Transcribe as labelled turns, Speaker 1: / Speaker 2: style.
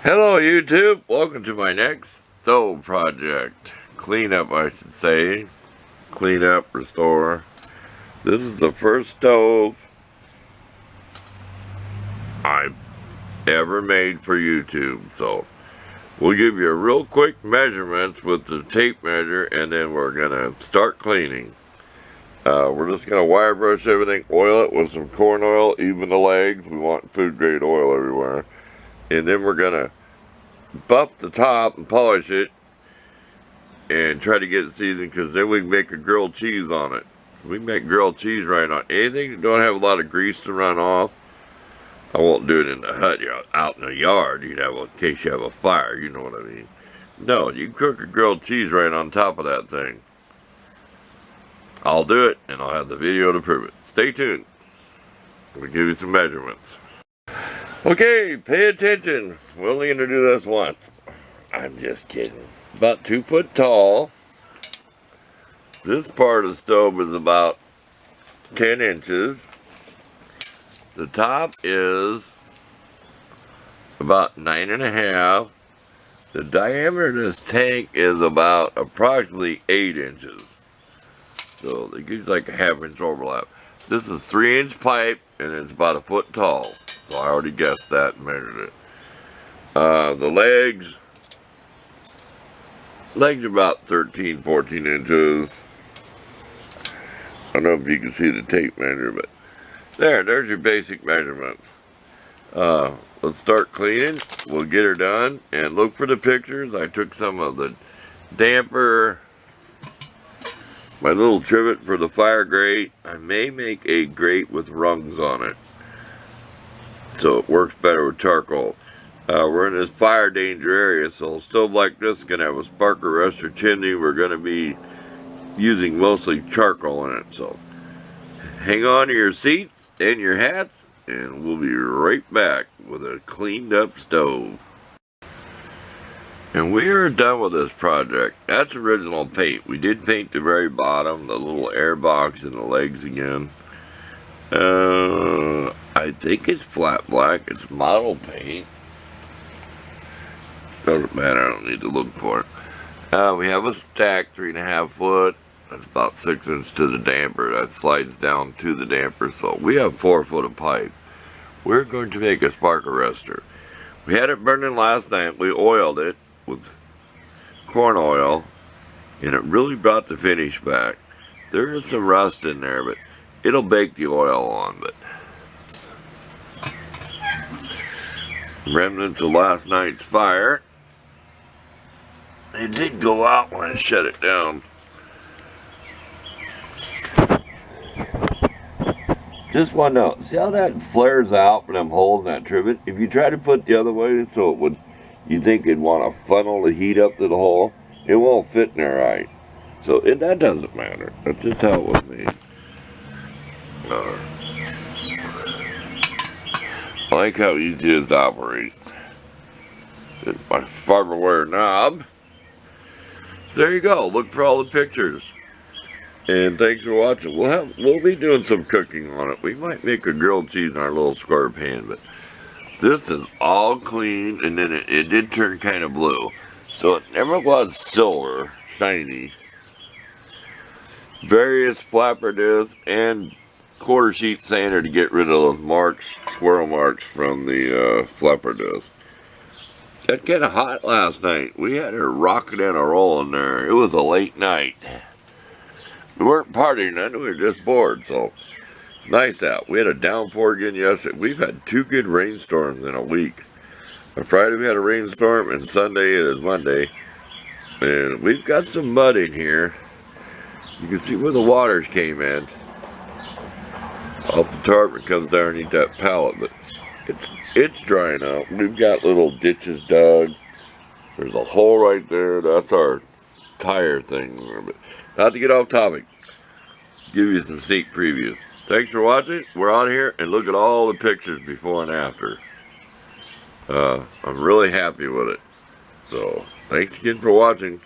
Speaker 1: Hello YouTube, welcome to my next stove project. Cleanup, I should say. Clean up, restore. This is the first stove I've ever made for YouTube. So we'll give you a real quick measurements with the tape measure, and then we're gonna start cleaning. We're just gonna wire brush everything, oil it with some corn oil, even the legs. We want food grade oil everywhere. And then we're gonna buff the top and polish it and try to get it seasoned, because then we can make a grilled cheese on it. We can make grilled cheese right on anything that don't have a lot of grease to run off. I won't do it in the hut, out in the yard. You'd have, in case you have a fire, you know what I mean. No, you can cook a grilled cheese right on top of that thing. I'll do it, and I'll have the video to prove it. Stay tuned. I'm gonna give you some measurements. Okay, pay attention. We're only gonna do this once. I'm just kidding. About 2 foot tall. This part of the stove is about 10 inches. The top is about 9.5. The diameter of this tank is about approximately 8 inches. So it gives like a 1/2 inch overlap. This is 3-inch pipe, and it's about 1 foot tall. So I already guessed that and measured it. The legs are about 13, 14 inches. I don't know if you can see the tape measure, but there's your basic measurements. Let's start cleaning. We'll get her done, and look for the pictures. I took some of the damper, my little trivet for the fire grate. I may make a grate with rungs on it, so it works better with charcoal. We're in this fire danger area, so a stove like this is going to have a spark arrestor chimney. We're going to be using mostly charcoal in it, so hang on to your seats and your hats, and we'll be right back with a cleaned up stove. And we are done with this project. That's original paint. We did paint the very bottom, the little air box, and the legs again. I think it's flat black. It's model paint. Doesn't matter, I don't need to look for it. We have a stack 3.5 foot. That's about 6 inches to the damper. That slides down to the damper. So we have 4 foot of pipe. We're going to make a spark arrestor. We had it burning last night. We oiled it with corn oil, and it really brought the finish back. There is some rust in there, but it'll bake the oil on. But remnants of last night's fire. It did go out when I shut it down. Just one note, see how that flares out when I'm holding that trivet? If you try to put the other way so it would, you think it'd want to funnel the heat up to the hole, it won't fit in there right. So that doesn't matter. That's just how it was made. I like how easy it is to operate. It's my Farberware knob. So there you go. Look for all the pictures. And thanks for watching. We'll be doing some cooking on it. We might make a grilled cheese in our little square pan, but this is all clean, and then it did turn kind of blue. So it never was silver, shiny. Various flapper discs and quarter sheet sander to get rid of those marks, squirrel marks from the flapper disc. Got kind of hot last night. We had her rocking and a rolling there. It was a late night. We weren't partying then, we were just bored, so it's nice out. We had a downpour again yesterday. We've had 2 good rainstorms in a week. On Friday we had a rainstorm, and Sunday it is Monday. And we've got some mud in here. You can see where the waters came in. Off the tarp, it comes down underneath that pallet, but it's drying out. We've got little ditches dug. There's a hole right there. That's our tire thing. But not to get off topic, give you some sneak previews. Thanks for watching. We're out here, and look at all the pictures before and after. I'm really happy with it. So thanks again for watching.